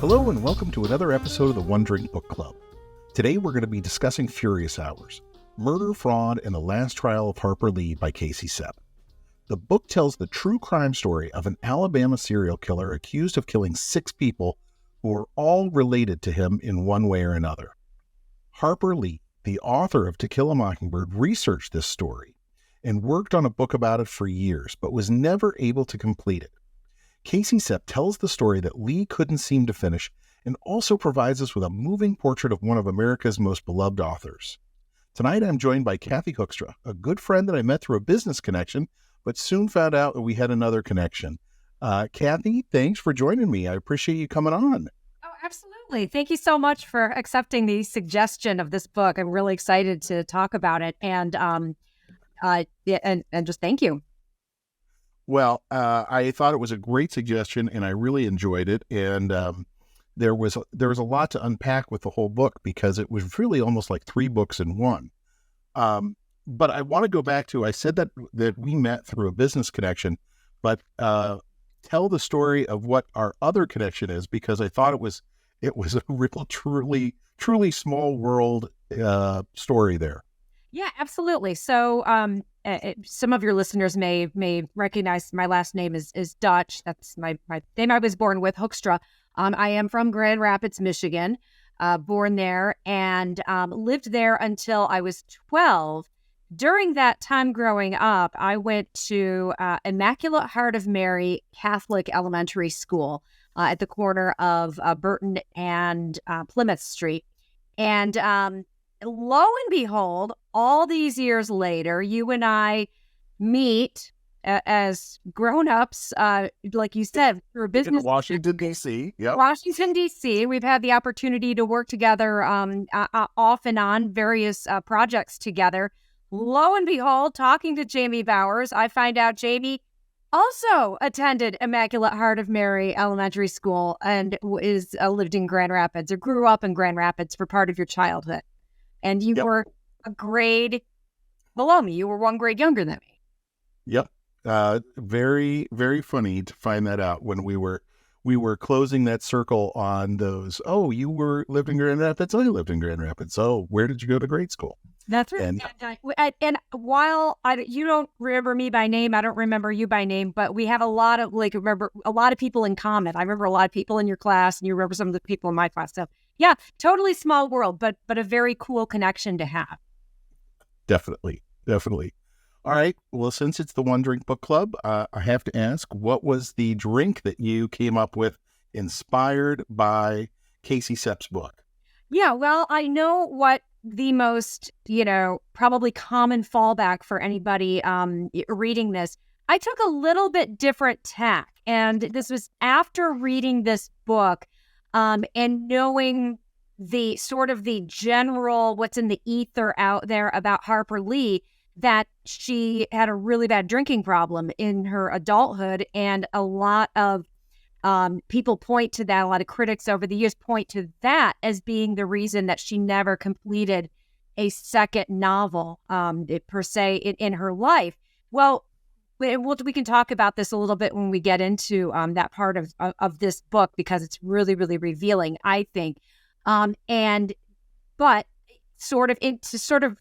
Hello and welcome to another episode of the One Drink Book Club. Today we're going to be discussing Furious Hours, Murder, Fraud, and the Last Trial of Harper Lee by Casey Sepp. The book tells the true crime story of an Alabama serial killer accused of killing 6 people who are all related to him in one way or another. Harper Lee, the author of To Kill a Mockingbird, researched this story and worked on a book about it for years, but was never able to complete it. Casey Sepp tells the story that Lee couldn't seem to finish and also provides us with a moving portrait of one of America's most beloved authors. Tonight I'm joined by Kathy Hoekstra, a good friend that I met through a business connection, but soon found out that we had another connection. Kathy, thanks for joining me. I appreciate you coming on. Oh, absolutely. Thank you so much for accepting the suggestion of this book. I'm really excited to talk about it and just thank you. Well, I thought it was a great suggestion, and I really enjoyed it. And there was a lot to unpack with the whole book because it was really almost like 3 books in one. But I want to go back to, I said that we met through a business connection, but tell the story of what our other connection is, because I thought it was a real, truly small world story there. Yeah, absolutely. So some of your listeners may recognize my last name is Dutch. That's my name I was born with, Hoekstra. I am from Grand Rapids, Michigan, born there and lived there until I was 12. During that time growing up, I went to Immaculate Heart of Mary Catholic Elementary School at the corner of Burton and Plymouth Street. And lo and behold, all these years later, you and I meet as grown-ups, like you said, through a business. In Washington, D.C. Yep. Washington, D.C. We've had the opportunity to work together off and on various projects together. Lo and behold, talking to Jamie Bowers, I find out Jamie also attended Immaculate Heart of Mary Elementary School and lived in Grand Rapids, or grew up in Grand Rapids for part of your childhood. And you were a grade below me. You were 1 grade younger than me. Yep. Very, very funny to find that out when we were closing that circle on those. Oh, you lived in Grand Rapids. I lived in Grand Rapids. Oh, where did you go to grade school? That's right. And while you don't remember me by name, I don't remember you by name, but we have a lot of people in common. I remember a lot of people in your class, and you remember some of the people in my class. So yeah, totally small world, but a very cool connection to have. Definitely. All right. Well, since it's the One Drink Book Club, I have to ask, what was the drink that you came up with inspired by Casey Sepp's book? Yeah, well, I know what the most, probably common fallback for anybody reading this. I took a little bit different tack, and this was after reading this book and knowing the sort of the general, what's in the ether out there about Harper Lee, that she had a really bad drinking problem in her adulthood, and a lot of people point to that. A lot of critics over the years point to that as being the reason that she never completed a second novel, per se, in her life. Well, we can talk about this a little bit when we get into that part of this book, because it's really, really revealing, I think. But to sort of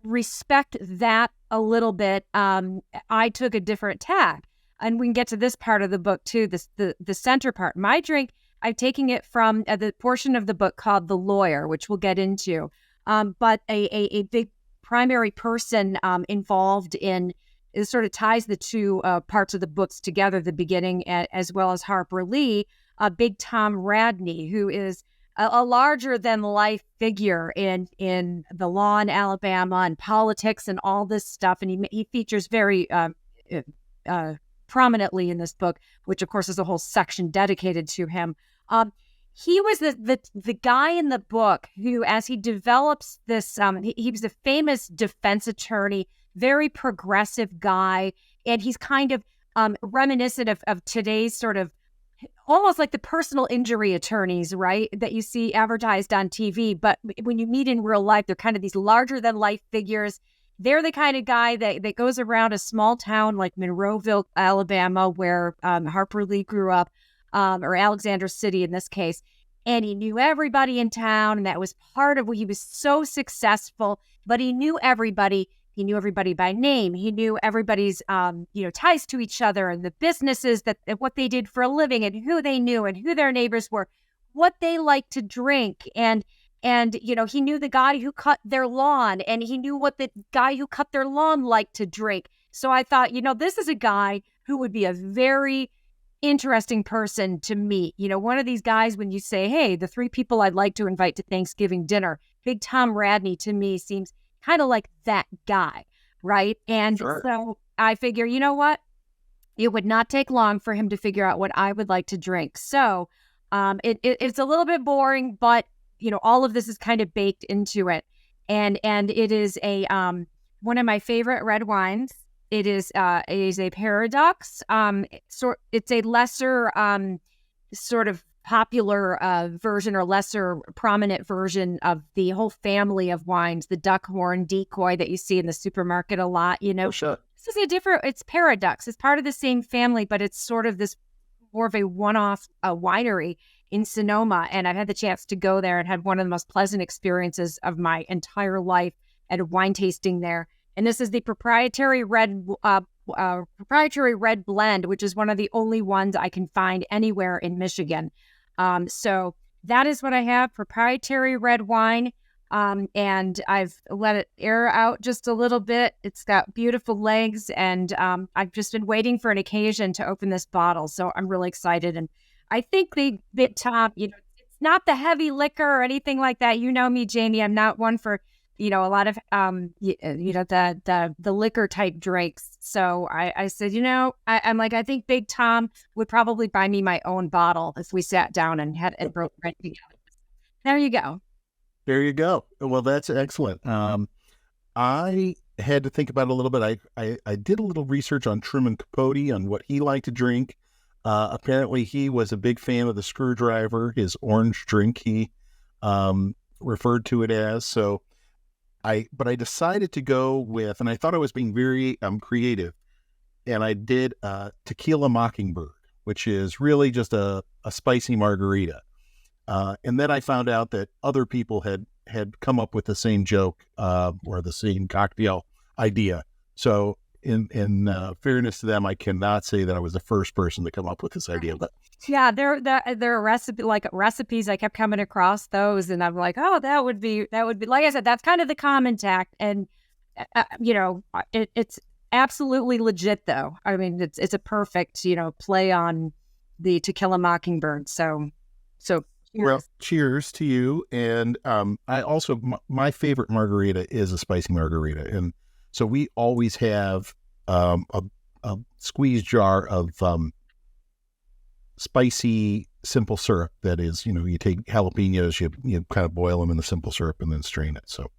respect that a little bit, I took a different tack. And we can get to this part of the book too, the center part. My drink, I'm taking it from the portion of the book called The Lawyer, which we'll get into. But a big primary person involved in, it sort of ties the two parts of the books together, the beginning as well as Harper Lee, Big Tom Radney, who is a larger than life figure in the law in Alabama and politics and all this stuff. And he features very prominently in this book, which of course is a whole section dedicated to him. He was the guy in the book who, as he develops this, he was a famous defense attorney, very progressive guy, and he's kind of reminiscent of today's sort of almost like the personal injury attorneys, right, that you see advertised on TV. But when you meet in real life, they're kind of these larger than life figures. They're the kind of guy that goes around a small town like Monroeville, Alabama, where Harper Lee grew up, or Alexander City in this case. And he knew everybody in town, and that was part of what he was so successful. But he knew everybody. He knew everybody by name. He knew everybody's, ties to each other and the businesses that what they did for a living and who they knew and who their neighbors were, what they liked to drink. And he knew the guy who cut their lawn, and he knew what the guy who cut their lawn liked to drink. So I thought, this is a guy who would be a very interesting person to meet. One of these guys, when you say, hey, the 3 people I'd like to invite to Thanksgiving dinner, Big Tom Radney to me seems kind of like that guy, right? And Sure. So I figure, you know what? It would not take long for him to figure out what I would like to drink. So it's a little bit boring, but all of this is kind of baked into it. And it is a one of my favorite red wines. It is a Paradox. It's a lesser sort of popular version or lesser prominent version of the whole family of wines, the Duckhorn Decoy that you see in the supermarket a lot. Oh, sure. This is it's Paradox. It's part of the same family, but it's sort of this more of a one-off winery in Sonoma. And I've had the chance to go there and had one of the most pleasant experiences of my entire life at a wine tasting there. And this is the proprietary red blend, which is one of the only ones I can find anywhere in Michigan. So that is what I have, proprietary red wine. And I've let it air out just a little bit. It's got beautiful legs, and I've just been waiting for an occasion to open this bottle. So I'm really excited. And I think the Big Tom, it's not the heavy liquor or anything like that. You know me, Jamie. I'm not one for a lot of the liquor type drinks. So I said, I'm like, I think Big Tom would probably buy me my own bottle if we sat down and broke right together. There you go. There you go. Well, that's excellent. I had to think about it a little bit. I did a little research on Truman Capote, on what he liked to drink. Apparently he was a big fan of the Screwdriver, his orange drink he referred to it as. So but I decided to go with, and I thought I was being very creative, and I did Tequila Mockingbird, which is really just a spicy margarita. And then I found out that other people had come up with the same joke or the same cocktail idea. So in fairness to them, I cannot say that I was the first person to come up with this idea. But yeah, there are recipes. I kept coming across those, and I'm like, oh, that would be like I said, that's kind of the common tact, and it's absolutely legit though. I mean, it's a perfect play on the Tequila Mockingbird. So. Well, cheers to you. And I also, my favorite margarita is a spicy margarita. And so we always have a squeeze jar of spicy simple syrup. That is, you take jalapenos, you kind of boil them in the simple syrup and then strain it. So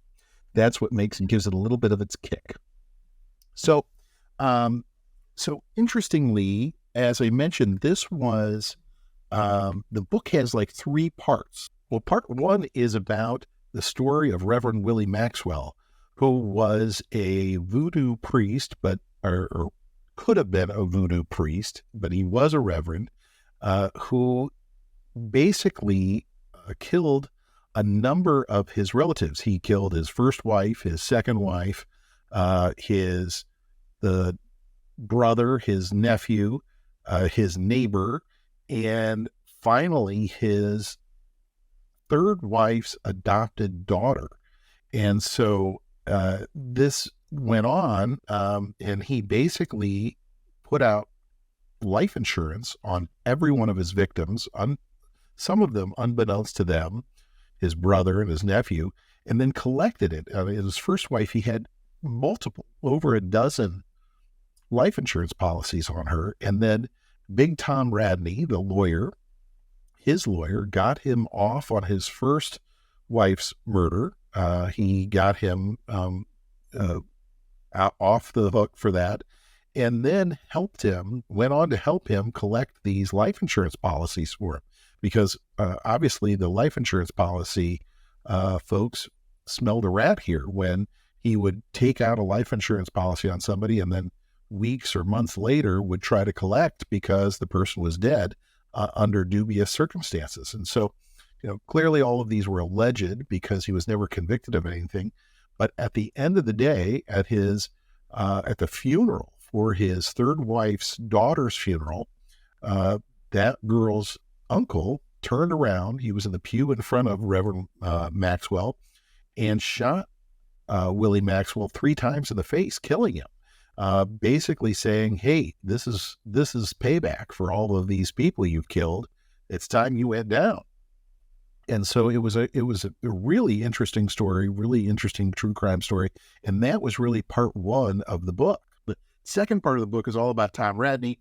that's what gives it a little bit of its kick. So, interestingly, as I mentioned, this was, the book has like 3 parts. Well, part 1 is about the story of Reverend Willie Maxwell, who was a voodoo priest, or could have been a voodoo priest, but he was a reverend, who basically killed a number of his relatives. He killed his first wife, his second wife, the brother, his nephew, his neighbor, and finally his third wife's adopted daughter. And so this went on, and he basically put out life insurance on every one of his victims, some of them unbeknownst to them, his brother and his nephew, and then collected it. His first wife, he had over a dozen life insurance policies on her, and then Big Tom Radney, the lawyer, his lawyer, got him off on his first wife's murder. He got him off the hook for that, and then went on to help him collect these life insurance policies for him. Because obviously the life insurance policy folks smelled a rat here when he would take out a life insurance policy on somebody and then weeks or months later would try to collect because the person was dead. under dubious circumstances. And so, clearly all of these were alleged because he was never convicted of anything. But at the end of the day, at the funeral for his third wife's daughter's funeral, that girl's uncle turned around. He was in the pew in front of Reverend Maxwell and shot Willie Maxwell 3 times in the face, killing him, basically saying, "Hey, this is payback for all of these people you've killed. It's time you went down." And so it was a really interesting story, really interesting true crime story, and that was really part 1 of the book. The second part of the book is all about Tom Radney,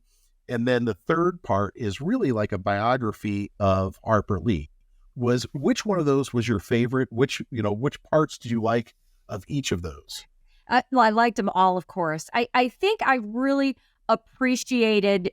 and then the third part is really like a biography of Harper Lee. Which one of those was your favorite? Which parts did you like of each of those? Well, I liked them all, of course. I think I really appreciated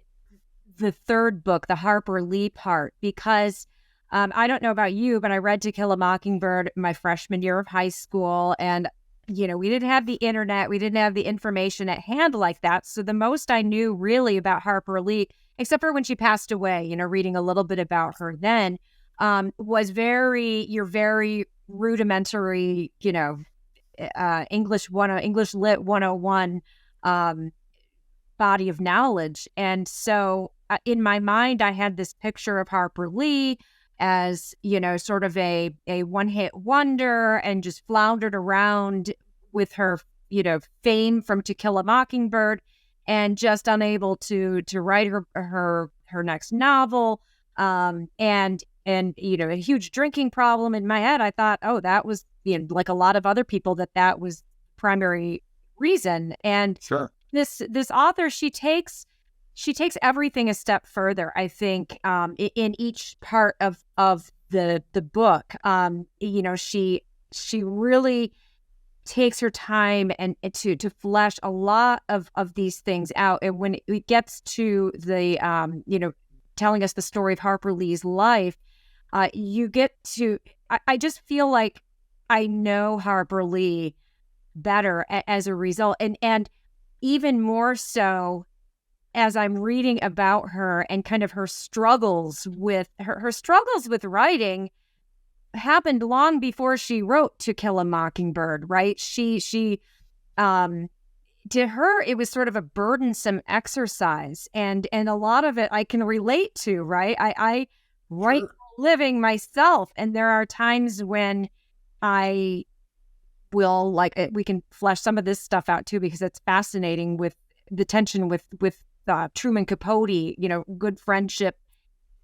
the third book, the Harper Lee part, because I don't know about you, but I read To Kill a Mockingbird my freshman year of high school. And, we didn't have the internet. We didn't have the information at hand like that. So the most I knew really about Harper Lee, except for when she passed away, reading a little bit about her then, was your very rudimentary, English Lit 101 body of knowledge. And so in my mind, I had this picture of Harper Lee as, sort of a one-hit wonder and just floundered around with her, fame from To Kill a Mockingbird and just unable to write her next novel. And a huge drinking problem. In my head, I thought, oh, that was, like a lot of other people, that was primary reason. And sure, this author, she takes everything a step further, I think, in each part of the book. She really takes her time and to flesh a lot of these things out. And when it gets to the telling us the story of Harper Lee's life, you get to, I just feel like I know Harper Lee better as a result. And even more so as I'm reading about her and kind of her struggles with her struggles with writing happened long before she wrote To Kill a Mockingbird, right? She to her, it was sort of a burdensome exercise, and a lot of it I can relate to, right? I write for a living myself, and there are times when I will, we can flesh some of this stuff out too, because it's fascinating with the tension with Truman Capote, good friendship,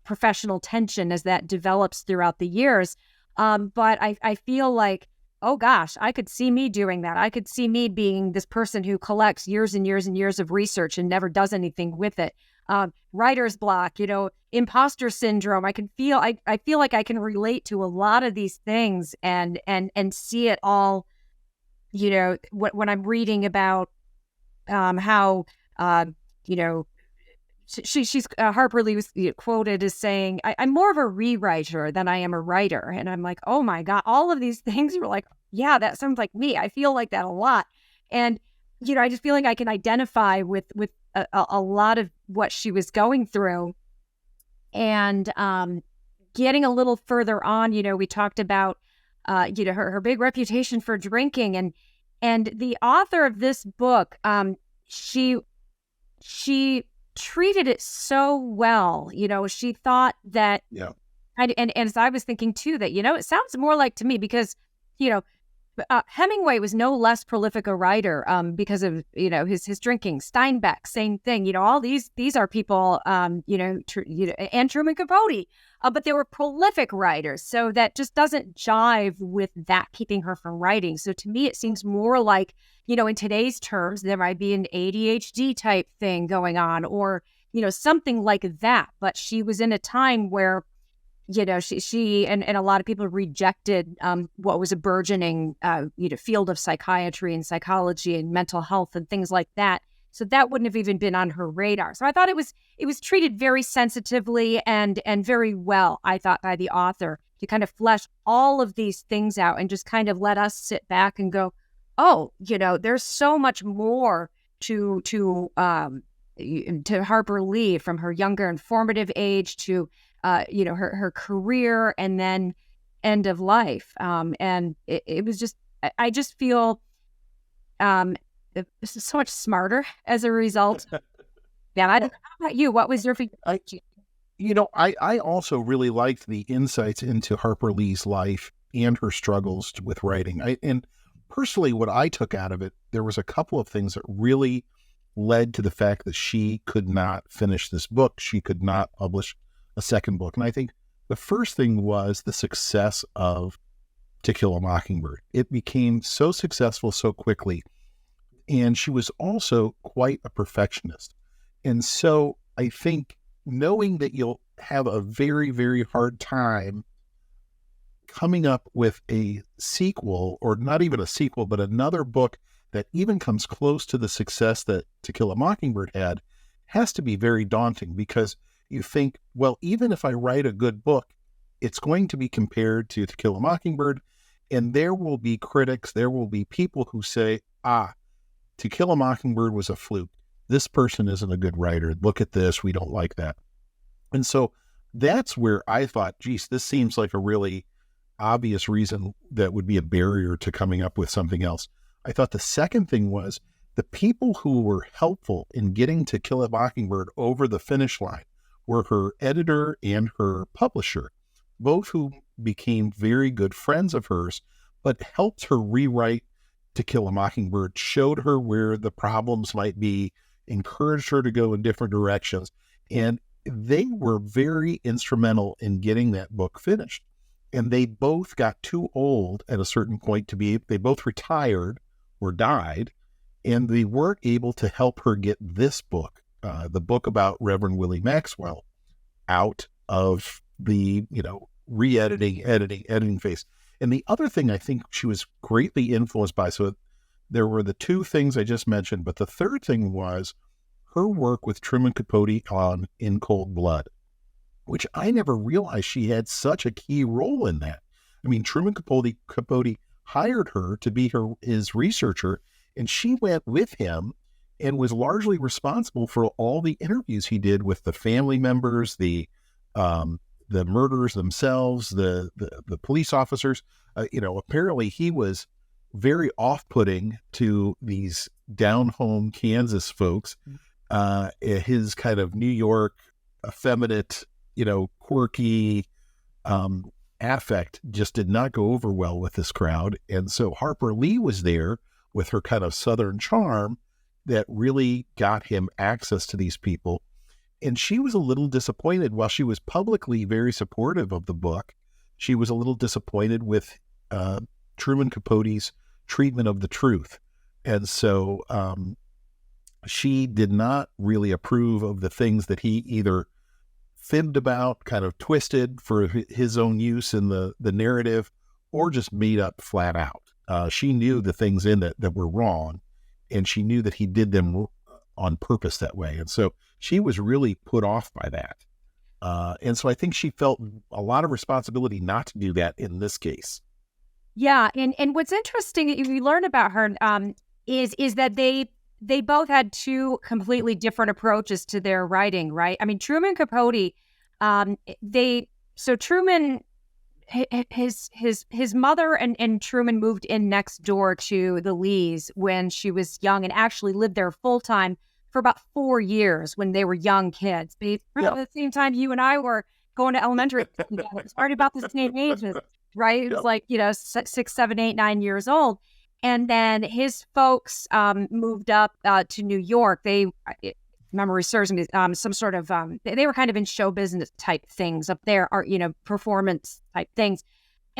professional tension as that develops throughout the years. But I feel like, oh gosh, I could see me doing that. I could see me being this person who collects years and years and years of research and never does anything with it. Writer's block, imposter syndrome. I feel like I can relate to a lot of these things and see it all, when I'm reading about how, she's Harper Lee was quoted as saying, I'm more of a rewriter than I am a writer. And I'm like, oh my God, all of these things were like, yeah, that sounds like me. I feel like that a lot. And, I just feel like I can identify with a lot of what she was going through. And getting a little further on, we talked about, her big reputation for drinking, and the author of this book, she treated it so well. She thought that, and as I was thinking too, that, it sounds more like to me because, Hemingway was no less prolific a writer because of, his drinking. Steinbeck, same thing. All these are people, and Truman Capote, but they were prolific writers. So that just doesn't jive with that keeping her from writing. So to me, it seems more like, in today's terms, there might be an ADHD type thing going on, or, something like that. But she was in a time where, she and a lot of people rejected what was a burgeoning, field of psychiatry and psychology and mental health and things like that. So that wouldn't have even been on her radar. So I thought it was treated very sensitively and very well, I thought, by the author to kind of flesh all of these things out and just kind of let us sit back and go, oh, there's so much more to to Harper Lee from her younger and formative age to her career and then end of life. And it was just, I just feel so much smarter as a result. Yeah, how about you? What was your I also really liked the insights into Harper Lee's life and her struggles with writing. And personally, what I took out of it, there was a couple of things that really led to the fact that she could not finish this book. She could not publish a second book. And I think the first thing was the success of To Kill a Mockingbird. It became so successful so quickly. And she was also quite a perfectionist. And so I think knowing that you'll have a very, very hard time coming up with a sequel, or not even a sequel, but another book that even comes close to the success that To Kill a Mockingbird had, has to be very daunting, because you think, well, even if I write a good book, it's going to be compared to Kill a Mockingbird, and there will be critics, there will be people who say, To Kill a Mockingbird was a fluke. This person isn't a good writer. Look at this. We don't like that. And so that's where I thought, geez, this seems like a really obvious reason that would be a barrier to coming up with something else. I thought the second thing was the people who were helpful in getting To Kill a Mockingbird over the finish line were her editor and her publisher, both who became very good friends of hers, but helped her rewrite To Kill a Mockingbird, showed her where the problems might be, encouraged her to go in different directions. And they were very instrumental in getting that book finished. And they both got too old at a certain point they both retired or died, and they weren't able to help her get this book, the book about Reverend Willie Maxwell, out of the, editing phase. And the other thing I think she was greatly influenced by, so there were the two things I just mentioned, but the third thing was her work with Truman Capote on In Cold Blood, which I never realized she had such a key role in that. I mean, Truman Capote hired her to be his researcher, and she went with him and was largely responsible for all the interviews he did with the family members, the murderers themselves, the police officers. Apparently he was very off-putting to these down-home Kansas folks. His kind of New York effeminate, quirky affect just did not go over well with this crowd. And so Harper Lee was there with her kind of Southern charm that really got him access to these people. And she was a little disappointed. While she was publicly very supportive of the book, she was a little disappointed with Truman Capote's treatment of the truth. And so she did not really approve of the things that he either fibbed about, kind of twisted for his own use in the narrative, or just made up flat out. She knew the things in it that were wrong, and she knew that he did them on purpose that way. And so she was really put off by that. And so I think she felt a lot of responsibility not to do that in this case. Yeah. And what's interesting if you learn about her is that they both had two completely different approaches to their writing, right? I mean, Truman Capote, Truman, his mother and Truman moved in next door to the Lees when she was young, and actually lived there full time for about 4 years when they were young kids. But at the same time you and I were going to elementary school together. It's already about the same ages, right? It was like, 6, 7, 8, 9 years old. And then his folks moved up to New York. Memory serves me, some sort of, they were kind of in show business type things up there, or, performance type things.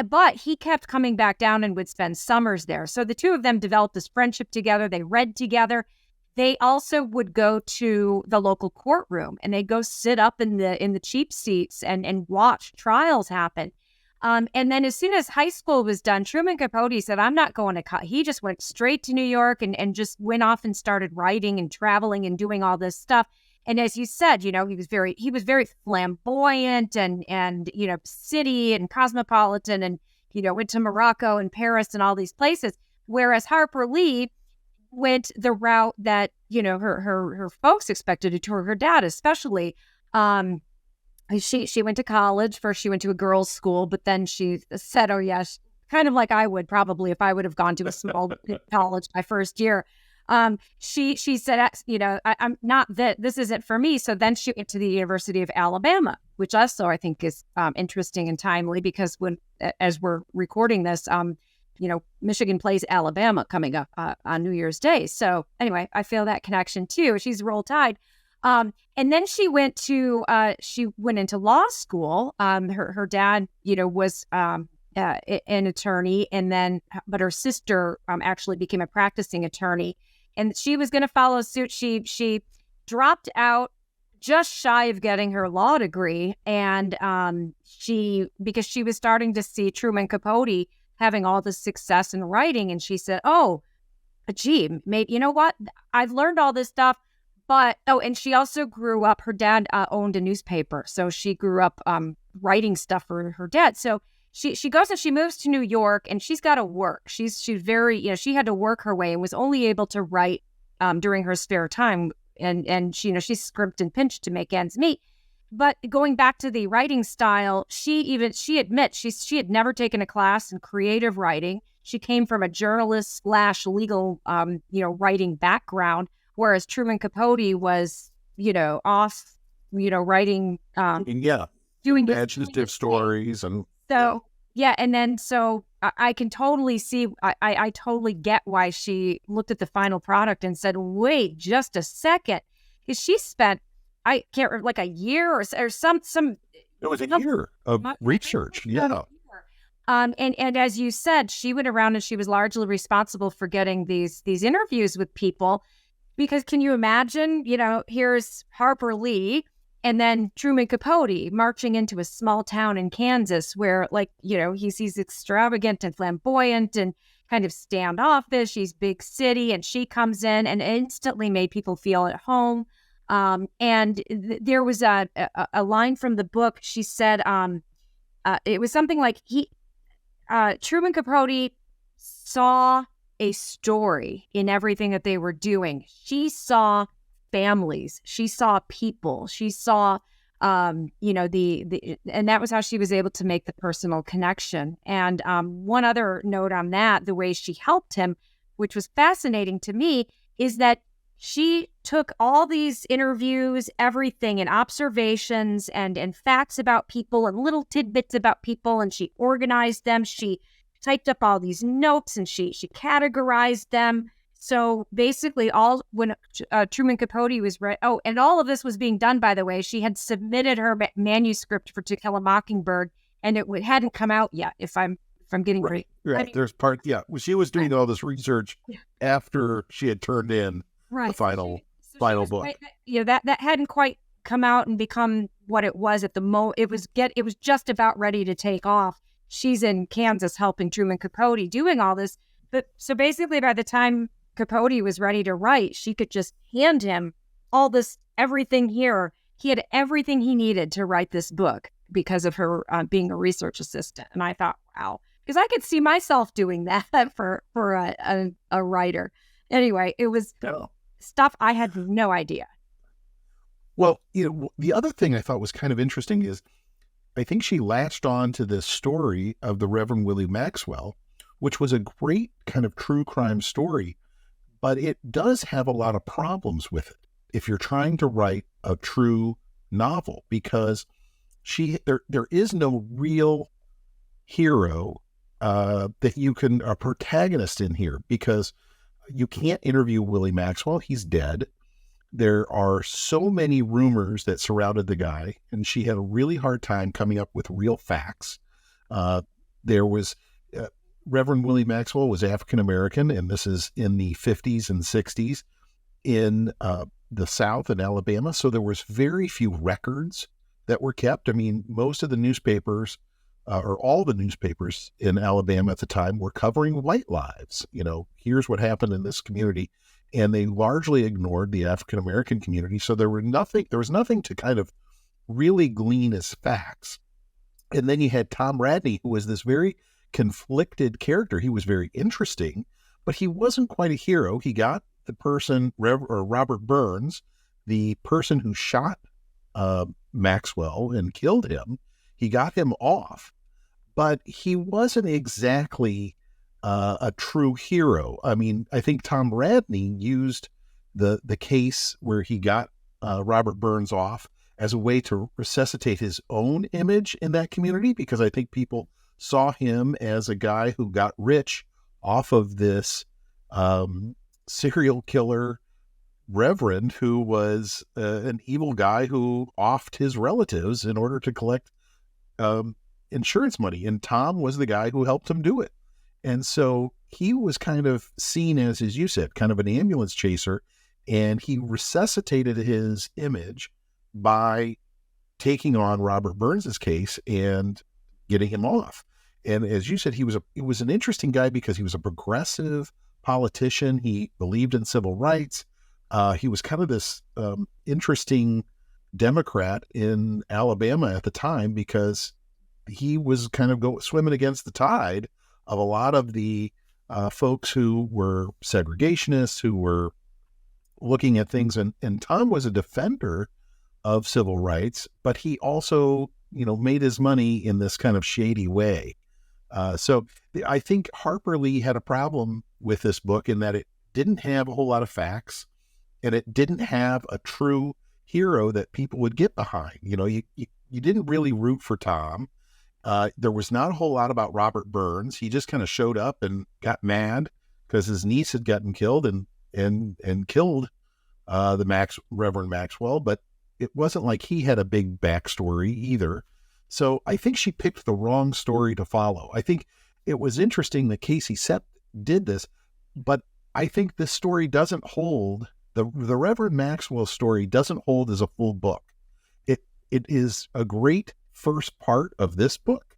But he kept coming back down and would spend summers there. So the two of them developed this friendship together. They read together. They also would go to the local courtroom, and they'd go sit up in the cheap seats and watch trials happen. And then as soon as high school was done, Truman Capote said, I'm not going to college. He just went straight to New York and just went off and started writing and traveling and doing all this stuff. And as you said, he was very flamboyant and city and cosmopolitan, and, went to Morocco and Paris and all these places. Whereas Harper Lee went the route that, her folks expected her dad, especially. She went to college. First, she went to a girls' school, but then she said, "Oh, yes," kind of like I would probably if I would have gone to a small college my first year. She said, I'm not that this isn't for me. So then she went to the University of Alabama, which also I think is interesting and timely because as we're recording this, Michigan plays Alabama coming up on New Year's Day. So anyway, I feel that connection too. She's Roll Tide. And then she went into law school. Her dad, was an attorney, but her sister actually became a practicing attorney, and she was going to follow suit. She dropped out just shy of getting her law degree, and because she was starting to see Truman Capote having all this success in writing, and she said, "Oh, gee, maybe what? I've learned all this stuff." But, and she also grew up, her dad owned a newspaper. So she grew up writing stuff for her dad. So she goes and she moves to New York, and she's got to work. She's very, she had to work her way and was only able to write during her spare time. And she, she scrimped and pinched to make ends meet. But going back to the writing style, she admits she had never taken a class in creative writing. She came from a journalist/legal, writing background. Whereas Truman Capote was, off, writing, doing imaginative stories. And so, yeah. And then, so I can totally see, I totally get why she looked at the final product and said, wait, just a second. Because she spent, I can't remember, like a year or some. It was a year of research. Yeah. And as you said, she went around and she was largely responsible for getting these interviews with people. Because can you imagine, here's Harper Lee and then Truman Capote marching into a small town in Kansas where, he's extravagant and flamboyant and kind of standoffish. He's big city, and she comes in and instantly made people feel at home. There was a line from the book. She said it was something like Truman Capote saw a story in everything that they were doing. She saw families. She saw people. She saw, and that was how she was able to make the personal connection. And one other note on that, the way she helped him, which was fascinating to me, is that she took all these interviews, everything, and observations and facts about people and little tidbits about people, and she organized them. She typed up all these notes and she categorized them. So basically when Truman Capote was read, and all of this was being done, by the way, she had submitted her manuscript for To Kill a Mockingbird, and it hadn't come out yet, if I'm getting right. There's part, she was doing all this research after she had turned in the final book. That hadn't quite come out and become what it was at the moment. It was just about ready to take off. She's in Kansas helping Truman Capote doing all this. But so basically by the time Capote was ready to write, she could just hand him all this, everything here. He had everything he needed to write this book because of her being a research assistant. And I thought, wow, because I could see myself doing that for a writer. Anyway, it was stuff I had no idea. Well, the other thing I thought was kind of interesting is I think she latched on to this story of the Reverend Willie Maxwell, which was a great kind of true crime story, but it does have a lot of problems with it if you're trying to write a true novel, because there is no real hero that you can, a protagonist in here, because you can't interview Willie Maxwell. He's dead. There are so many rumors that surrounded the guy, and she had a really hard time coming up with real facts. There was Reverend Willie Maxwell was African-American, and this is in the 50s and 60s in the South in Alabama. So there was very few records that were kept. I mean, most of the newspapers or all the newspapers in Alabama at the time were covering white lives. Here's what happened in this community. And they largely ignored the African-American community. So there was nothing to kind of really glean as facts. And then you had Tom Radney, who was this very conflicted character. He was very interesting, but he wasn't quite a hero. He got the person, Robert Burns, the person who shot Maxwell and killed him. He got him off, but he wasn't exactly a true hero. I mean, I think Tom Radney used the case where he got Robert Burns off as a way to resuscitate his own image in that community, because I think people saw him as a guy who got rich off of this serial killer reverend who was an evil guy who offed his relatives in order to collect insurance money. And Tom was the guy who helped him do it. And so he was kind of seen as you said, kind of an ambulance chaser. And he resuscitated his image by taking on Robert Burns's case and getting him off. And as you said, he was an interesting guy because he was a progressive politician. He believed in civil rights. He was kind of this interesting Democrat in Alabama at the time, because he was kind of swimming against the tide of a lot of the folks who were segregationists, who were looking at things. And Tom was a defender of civil rights, but he also, made his money in this kind of shady way. So I think Harper Lee had a problem with this book in that it didn't have a whole lot of facts, and it didn't have a true hero that people would get behind. You didn't really root for Tom. There was not a whole lot about Robert Burns. He just kind of showed up and got mad because his niece had gotten killed and killed the Reverend Maxwell, but it wasn't like he had a big backstory either. So I think she picked the wrong story to follow. I think it was interesting that Casey Sepp did this, but I think this story doesn't hold. The Reverend Maxwell story doesn't hold as a full book. It is a great first part of this book.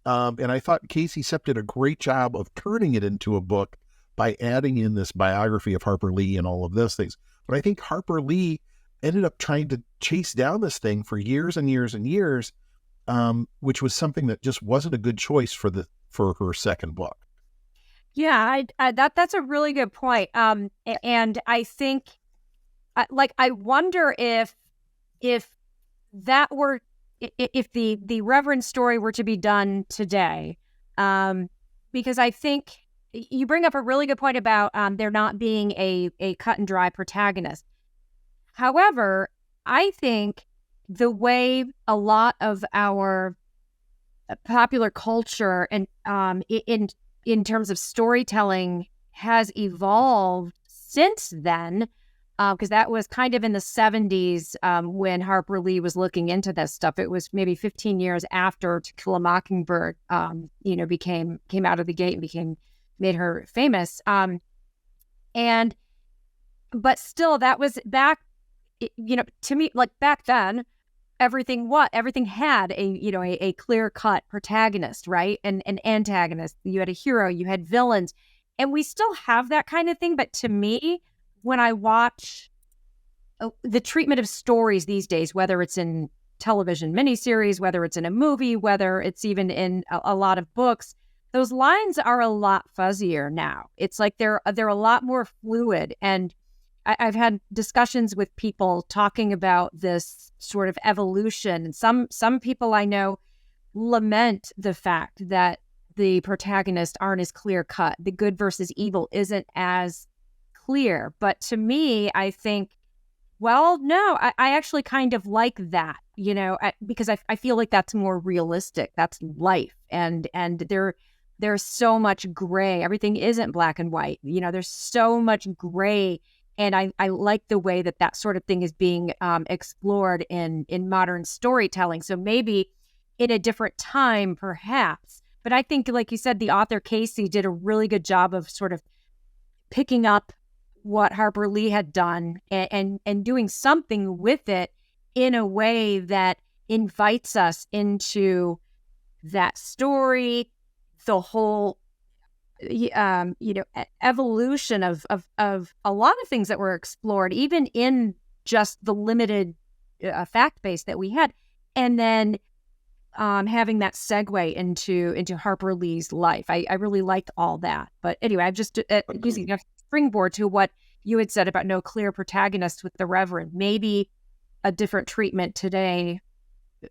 And I thought Casey Sepp did a great job of turning it into a book by adding in this biography of Harper Lee and all of those things. But I think Harper Lee ended up trying to chase down this thing for years and years and years, which was something that just wasn't a good choice for her second book. Yeah, that's a really good point. And I think, I wonder if that were, if the Reverend story were to be done today, because I think you bring up a really good point about there not being a cut and dry protagonist. However, I think the way a lot of our popular culture and in terms of storytelling has evolved since then, because that was kind of in the 70s when Harper Lee was looking into this stuff. It was maybe 15 years after To Kill a Mockingbird, came out of the gate and made her famous. But still, that was back, to me, like back then, everything had a clear-cut protagonist, right? And an antagonist. You had a hero, you had villains, and we still have that kind of thing. But to me, when I watch the treatment of stories these days, whether it's in television miniseries, whether it's in a movie, whether it's even in a lot of books, those lines are a lot fuzzier now. It's like they're a lot more fluid. And I've had discussions with people talking about this sort of evolution. And some people I know lament the fact that the protagonists aren't as clear cut. The good versus evil isn't as clear. But to me, I think, well, no, I actually kind of like that, because I feel like that's more realistic. That's life. And there's so much gray. Everything isn't black and white. There's so much gray. And I like the way that sort of thing is being explored in modern storytelling. So maybe in a different time, perhaps. But I think, like you said, the author Casey did a really good job of sort of picking up what Harper Lee had done and doing something with it in a way that invites us into that story, the whole evolution of a lot of things that were explored, even in just the limited fact base that we had. And then having that segue into Harper Lee's life. I really liked all that. But anyway, I'm just using a springboard to what you had said about no clear protagonist with the Reverend. Maybe a different treatment today.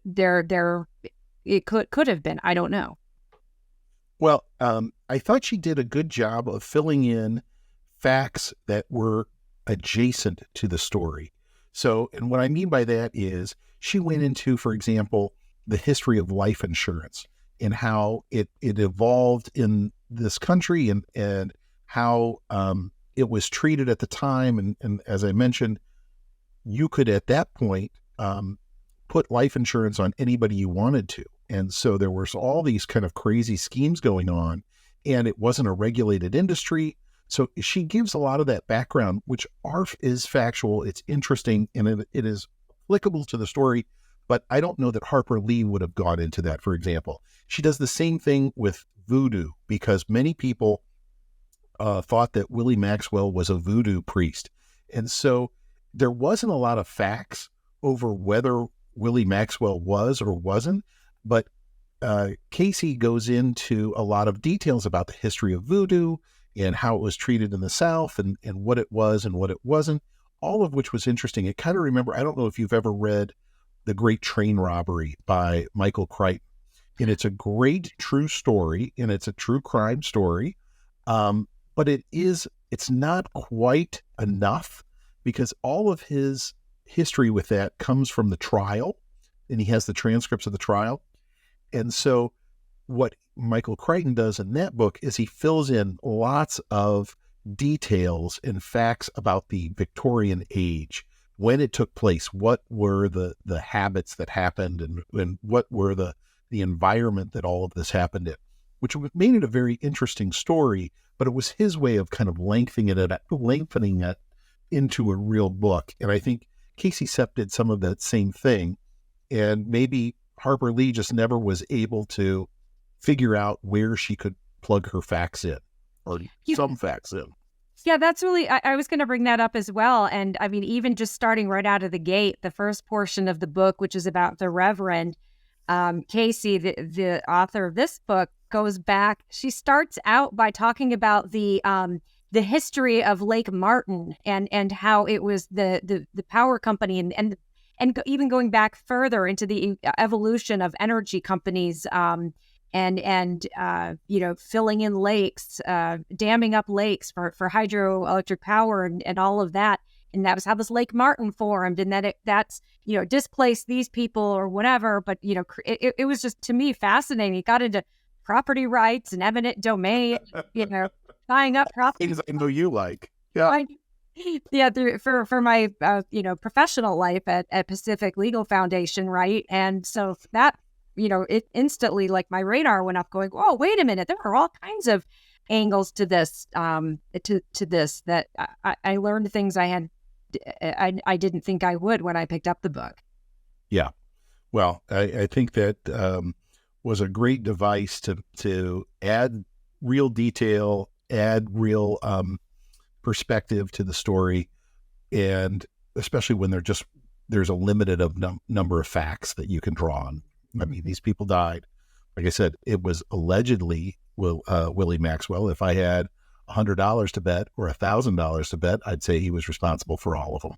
It could have been. I don't know. Well, I thought she did a good job of filling in facts that were adjacent to the story. So, and what I mean by that is she went into, for example, the history of life insurance and how it evolved in this country and how it was treated at the time. And as I mentioned, you could at that point put life insurance on anybody you wanted to. And so there was all these kind of crazy schemes going on, and it wasn't a regulated industry. So she gives a lot of that background, which is factual, it's interesting, and it is applicable to the story. But I don't know that Harper Lee would have gone into that, for example. She does the same thing with voodoo, because many people thought that Willie Maxwell was a voodoo priest. And so there wasn't a lot of facts over whether Willie Maxwell was or wasn't. But Casey goes into a lot of details about the history of voodoo and how it was treated in the South and what it was and what it wasn't, all of which was interesting. It kind of I don't know if you've ever read The Great Train Robbery by Michael Crichton. And it's a great true story, and it's a true crime story. But it's not quite enough, because all of his history with that comes from the trial, and he has the transcripts of the trial. And so what Michael Crichton does in that book is he fills in lots of details and facts about the Victorian age, when it took place, what were the habits that happened, and what were the environment that all of this happened in, which made it a very interesting story. But it was his way of kind of lengthening it into a real book. And I think Casey Sepp did some of that same thing. And maybe Harper Lee just never was able to figure out where she could plug her facts in, or some facts in. Yeah, that's really, I was going to bring that up as well. And I mean, even just starting right out of the gate, the first portion of the book, which is about the Reverend, Casey, the author of this book, goes back. She starts out by talking about the history of Lake Martin and how it was the power company and even going back further into the evolution of energy companies, and filling in lakes, damming up lakes for hydroelectric power and all of that. And that was how this Lake Martin formed, and that that's displaced these people or whatever. But it was just, to me, fascinating. It got into property rights and eminent domain, buying up property. Things I know you like, yeah. For my professional life at Pacific Legal Foundation, right? And so that it instantly, like, my radar went up, going, "Oh, wait a minute! There are all kinds of angles to this, to this that I learned things I didn't think I would when I picked up the book." Yeah, well, I think that was a great device to add real detail, add real perspective to the story, and especially when there's a limited number of facts that you can draw on. I mean, these people died. Like I said, it was allegedly Willie Maxwell. If I had $100 to bet or $1,000 to bet, I'd say he was responsible for all of them.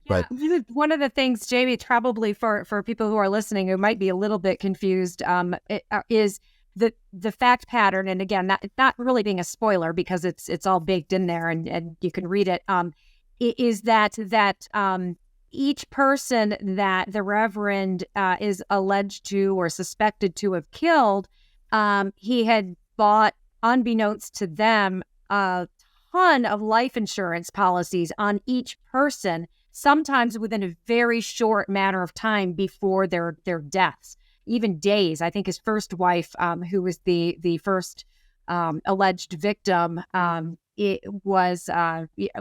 Yeah, but one of the things, Jamie, probably for people who are listening who might be a little bit confused, is the fact pattern. And again, not really being a spoiler, because it's all baked in there and you can read it. Is that each person that the Reverend is alleged to or suspected to have killed, he had bought, unbeknownst to them, a ton of life insurance policies on each person, sometimes within a very short matter of time before their deaths, even days. I think his first wife, who was the first alleged victim, it was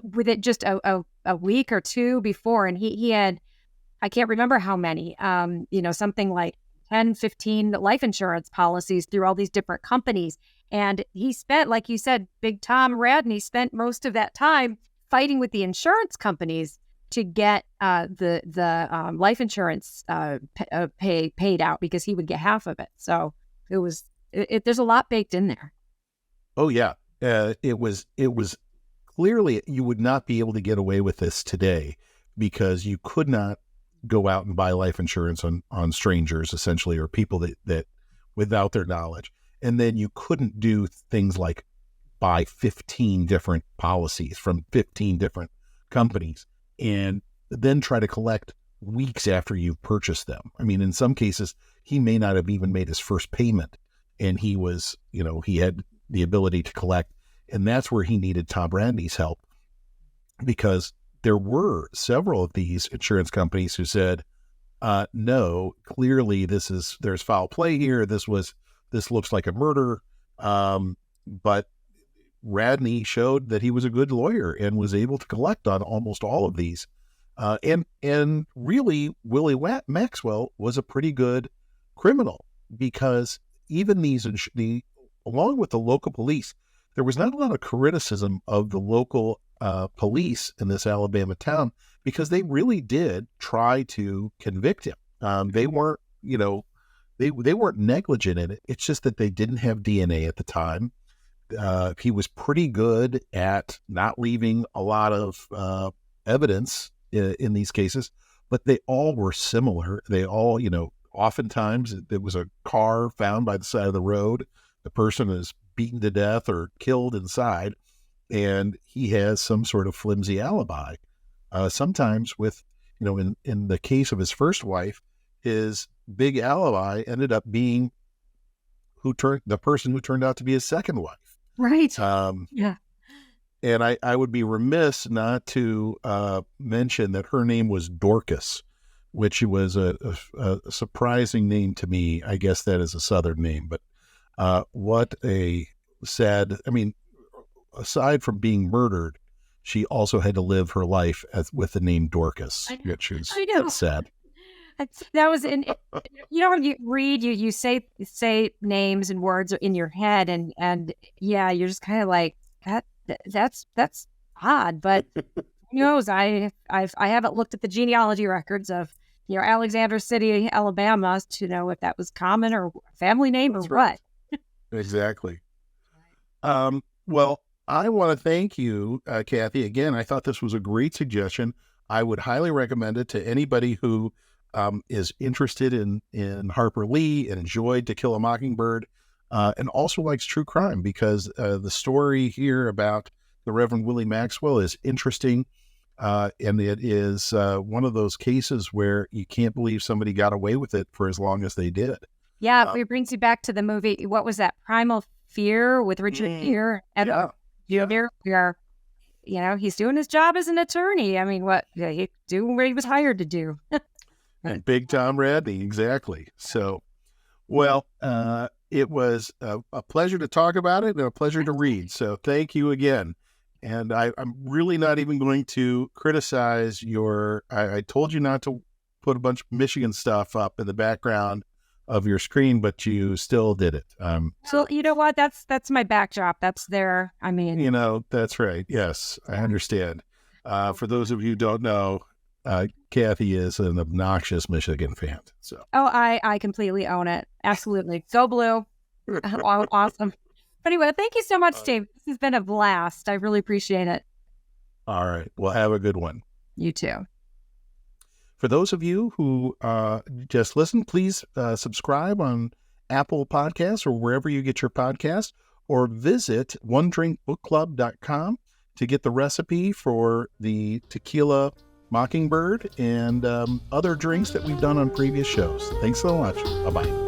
with it just a week or two before, and he had, I can't remember how many, something like 10, 15 life insurance policies through all these different companies. And he spent, like you said, Big Tom Radney spent most of that time fighting with the insurance companies to get the life insurance paid out because he would get half of it. So there's a lot baked in there. Oh yeah, it was clearly you would not be able to get away with this today because you could not go out and buy life insurance on strangers essentially, or people that without their knowledge, and then you couldn't do things like buy 15 different policies from 15 different companies and then try to collect weeks after you've purchased them. I mean, in some cases, he may not have even made his first payment, and he had the ability to collect. And that's where he needed Tom Radney's help, because there were several of these insurance companies who said, no, clearly there's foul play here. This looks like a murder. But Radney showed that he was a good lawyer and was able to collect on almost all of these. And really, Willie Maxwell was a pretty good criminal, because even along with the local police, there was not a lot of criticism of the local police in this Alabama town, because they really did try to convict him. They weren't, they weren't negligent in it. It's just that they didn't have DNA at the time. He was pretty good at not leaving a lot of evidence in these cases, but they all were similar. They all, oftentimes there was a car found by the side of the road. The person is beaten to death or killed inside, and he has some sort of flimsy alibi. Sometimes with, in the case of his first wife, his big alibi ended up being the person who turned out to be his second wife. Right. Yeah. And I would be remiss not to mention that her name was Dorcas, which was a surprising name to me. I guess that is a Southern name, but what a sad, aside from being murdered, she also had to live her life with the name Dorcas, which is sad. That was when you read, you say names and words in your head, and yeah, you're just kind of like that's odd, but who knows? I haven't looked at the genealogy records of Alexander City, Alabama, to know if that was common or family name or what. Exactly. Well, I want to thank you, Kathy. Again, I thought this was a great suggestion. I would highly recommend it to anybody who is interested in Harper Lee and enjoyed To Kill a Mockingbird, and also likes true crime, because the story here about the Reverend Willie Maxwell is interesting, and it is one of those cases where you can't believe somebody got away with it for as long as they did. Yeah, it brings you back to the movie. What was that? Primal Fear with Richard Gere. Gere, where he's doing his job as an attorney. I mean, he's doing what he was hired to do. And Big Tom Radney, exactly. So, well, it was a pleasure to talk about it and a pleasure to read. So thank you again. And I'm really not even going to criticize I told you not to put a bunch of Michigan stuff up in the background of your screen, but you still did it. So you know what? That's my backdrop. That's there. That's right. Yes, I understand. For those of you who don't know, Kathy is an obnoxious Michigan fan. So. Oh, I completely own it. Absolutely. Go Blue. Awesome. But anyway, thank you so much, Steve. This has been a blast. I really appreciate it. All right. Well, have a good one. You too. For those of you who just listen, please subscribe on Apple Podcasts or wherever you get your podcasts, or visit onedrinkbookclub.com to get the recipe for the Tequila Mockingbird and other drinks that we've done on previous shows. Thanks so much. Bye-bye.